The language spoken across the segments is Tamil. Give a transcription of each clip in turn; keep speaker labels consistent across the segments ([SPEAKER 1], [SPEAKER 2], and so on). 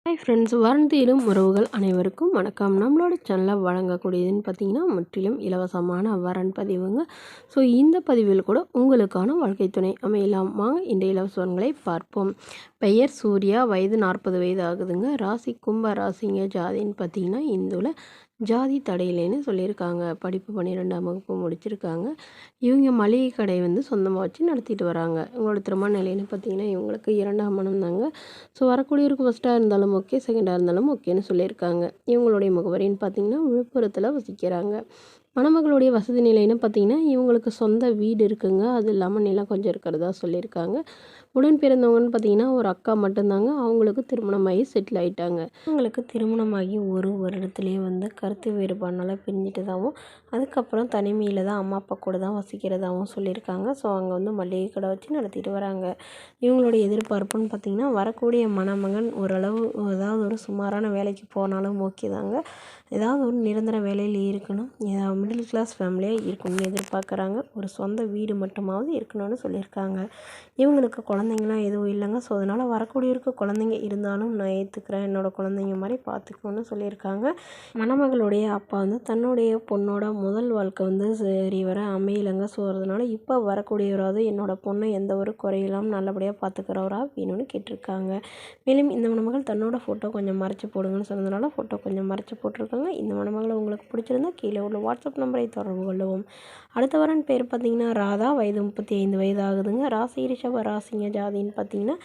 [SPEAKER 1] ஹாய் ஃப்ரெண்ட்ஸ், வருந்திடும் உறவுகள் அனைவருக்கும் வணக்கம். நம்மளோட சேனலில் வழங்கக்கூடியதுன்னு பார்த்தீங்கன்னா முற்றிலும் இலவசமான வரன் பதிவுங்க. ஸோ இந்த பதிவில் கூட உங்களுக்கான வாழ்க்கை துணை அமையலாம். வாங்க இந்த இலவசங்களை பார்ப்போம். பெயர் சூர்யா, வயது 40 வயது ஆகுதுங்க. ராசி கும்ப ராசிங்க. ஜாதின்னு பார்த்தீங்கன்னா இந்துவில், ஜாதி தடையிலேன்னு சொல்லியிருக்காங்க. படிப்பு 12ஆம் வகுப்பு முடிச்சிருக்காங்க. இவங்க மளிகை கடை சொந்தமாக வச்சு நடத்திட்டு வராங்க. இவங்களோட திருமண நிலைன்னு பார்த்தீங்கன்னா இவங்களுக்கு 2ஆம் மனம் தாங்க. ஸோ வரக்கூடியவருக்கு ஃபஸ்ட்டாக இருந்தாலும் ஓகே, செகண்டாக இருந்தாலும் ஓகேன்னு சொல்லியிருக்காங்க. இவங்களுடைய முகவரின்னு பார்த்தீங்கன்னா விழுப்புரத்தில் வசிக்கிறாங்க. மணமகளுடைய வசதி நிலைன்னு பார்த்தீங்கன்னா இவங்களுக்கு சொந்த வீடு இருக்குங்க. அது இல்லாமல் நிலம் கொஞ்சம் இருக்கிறதா சொல்லியிருக்காங்க. உடன் பிறந்தவங்கன்னு பார்த்தீங்கன்னா ஒரு அக்கா மட்டும்தாங்க. அவங்களுக்கு திருமணமாகி செட்டில் ஆகிட்டாங்க. அவங்களுக்கு திருமணமாகி ஒரு வருடத்துலேயே கருத்து வேறுபாடுனால பிரிஞ்சிட்டதாகவும், அதுக்கப்புறம் தனிமையில் தான் அம்மா அப்பா கூட தான் வசிக்கிறதாகவும் சொல்லியிருக்காங்க. ஸோ அங்கே மளிகை கடை வச்சு நடத்திட்டு வராங்க. இவங்களுடைய எதிர்பார்ப்புன்னு பார்த்திங்கன்னா வரக்கூடிய மணமகன் ஓரளவு ஏதாவது ஒரு சுமாரான வேலைக்கு போனாலும் ஓகே தாங்க. ஏதாவது ஒரு நிரந்தர வேலையில் இருக்கணும், ஏதாவது மிடில் கிளாஸ் ஃபேமிலியாக இருக்கணும்னு எதிர்பார்க்குறாங்க. ஒரு சொந்த வீடு மட்டுமாவது இருக்கணும்னு சொல்லியிருக்காங்க. இவங்களுக்கு குழந்தைங்களாம் எதுவும் இல்லைங்க. ஸோ அதனால் வரக்கூடியவருக்கு குழந்தைங்க இருந்தாலும் நான் ஏற்றுக்கிறேன், என்னோடய குழந்தைங்க மாதிரி பார்த்துக்கணும்னு சொல்லியிருக்காங்க. மணமகளுடைய அப்பா தன்னுடைய பொண்ணோட முதல் வாழ்க்கை சரி வர அமையலைங்க. ஸோ அதனால் இப்போ வரக்கூடியவராவது என்னோட பொண்ணை எந்த ஒரு குறையில்லாமல் நல்லபடியாக பார்த்துக்கிறவரா வேணும்னு கேட்டிருக்காங்க. மேலும் இந்த மணமகள் தன்னோட ஃபோட்டோ கொஞ்சம் மறைச்சி போடுங்கன்னு சொன்னதுனால ஃபோட்டோ கொஞ்சம் மறைச்சி போட்டிருக்காங்க. இந்த மணமகளை உங்களுக்கு பிடிச்சிருந்தா கீழே உள்ள வாட்ஸ்அப் நம்பரை தொடர்பு கொள்ளவும். அடுத்த வரன் பேர் பார்த்தீங்கன்னா ராதா, வயது 35 வயது ஆகுதுங்க. ராசி ரிஷப ராசிங்க. ஜாதின்னு பார்த்தீங்கன்னா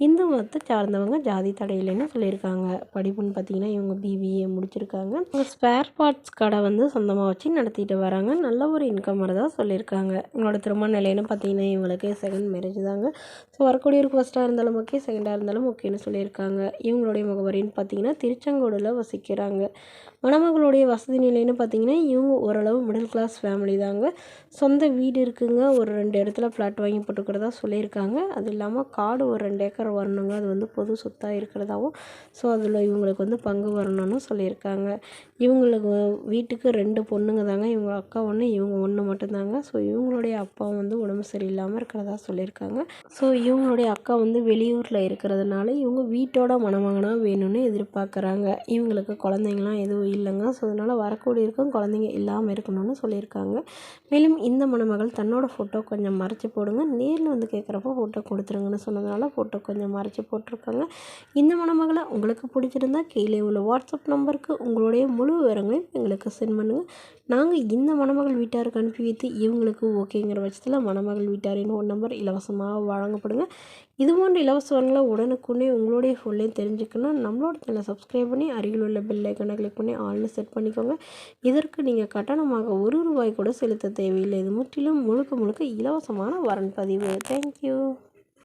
[SPEAKER 1] இந்து மதத்தை சார்ந்தவங்க, ஜாதி தடையில்லைன்னு சொல்லியிருக்காங்க. படிப்புன்னு பார்த்தீங்கன்னா இவங்க பிபிஏ முடிச்சிருக்காங்க. இவங்க ஸ்பேர் பார்ட்ஸ் கடை சொந்தமாக வச்சு நடத்திட்டு வராங்க. நல்ல ஒரு இன்கம் வரதா சொல்லியிருக்காங்க. இவங்களோட திருமண நிலைன்னு பார்த்தீங்கன்னா இவங்களுக்கு செகண்ட் மேரேஜ் தாங்க. ஸோ வரக்கூடியவருக்கு ஃபஸ்ட்டாக இருந்தாலும் ஓகே, செகண்டாக இருந்தாலும் ஓகேன்னு சொல்லியிருக்காங்க. இவங்களுடைய முகவரின்னு பார்த்தீங்கன்னா திருச்செங்கோடில் வசிக்கிறாங்க. மணமகளுடைய வசதி நிலைன்னு பார்த்தீங்கன்னா இவங்க ஓரளவு மிடில் கிளாஸ் ஃபேமிலி தாங்க. சொந்த வீடு இருக்குங்க. ஒரு 2 இடத்துல ஃப்ளாட் வாங்கி போட்டுக்கிறதா சொல்லியிருக்காங்க. அது இல்லாமல் காடு ஒரு 2 ஏக்கர் வரணுங்க. அது பொது சொத்தாக இருக்கிறதாவும், ஸோ அதில் இவங்களுக்கு பங்கு வரணும்னு சொல்லியிருக்காங்க. இவங்களுக்கு வீட்டுக்கு 2 பொண்ணுங்க தாங்க. இவங்க அக்கா 1, இவங்க 1 மட்டும்தாங்க. ஸோ இவங்களுடைய அப்பா உடம்பு சரியில்லாமல் இருக்கிறதா சொல்லியிருக்காங்க. ஸோ இவங்களுடைய அக்கா வெளியூரில் இருக்கிறதுனால இவங்க வீட்டோட மணமகனாக வேணும்னு எதிர்பார்க்குறாங்க. இவங்களுக்கு குழந்தைங்களாம் எதுவும் இல்லைங்க. ஸோ அதனால் வரக்கூடியிருக்கும் குழந்தைங்க இல்லாமல் இருக்கணும்னு சொல்லியிருக்காங்க. மேலும் இந்த மணமகள் தன்னோட ஃபோட்டோ கொஞ்சம் மறைச்சி போடுங்க, நேரில் கேட்குறப்போ ஃபோட்டோ கொடுத்துருங்கன்னு சொன்னதுனால ஃபோட்டோ கொஞ்சம் மறைச்சி போட்டிருக்காங்க. இந்த மணமகளை உங்களுக்கு பிடிச்சிருந்தா கீழே உள்ள வாட்ஸ்அப் நம்பருக்கு உங்களுடைய முழு விவரங்களையும் எங்களுக்கு சென்ட் பண்ணுங்கள். நாங்கள் இந்த மணமகள் வீட்டாருக்கு அனுப்பி வைத்து இவங்களுக்கு ஓகேங்கிற பட்சத்தில் மணமகள் வீட்டாரின் ஃபோன் நம்பர் இலவசமாக வழங்கப்படுங்க. இது போன்ற இலவசங்களை உடனுக்குடனே உங்களுடைய ஃபோன்லேயும் தெரிஞ்சுக்கணும். நம்மளோட சேனலை சப்ஸ்கிரைப் பண்ணி அருகில் உள்ள பெல் ஐக்கனை கிளிக் பண்ணி ஆல்னு செட் பண்ணிக்கோங்க. இதற்கு நீங்கள் கட்டணமாக ₹1 கூட செலுத்த தேவையில்லை. இது முற்றிலும் முழுக்க இலவசமான வரன் பதிவு. தேங்க்யூ.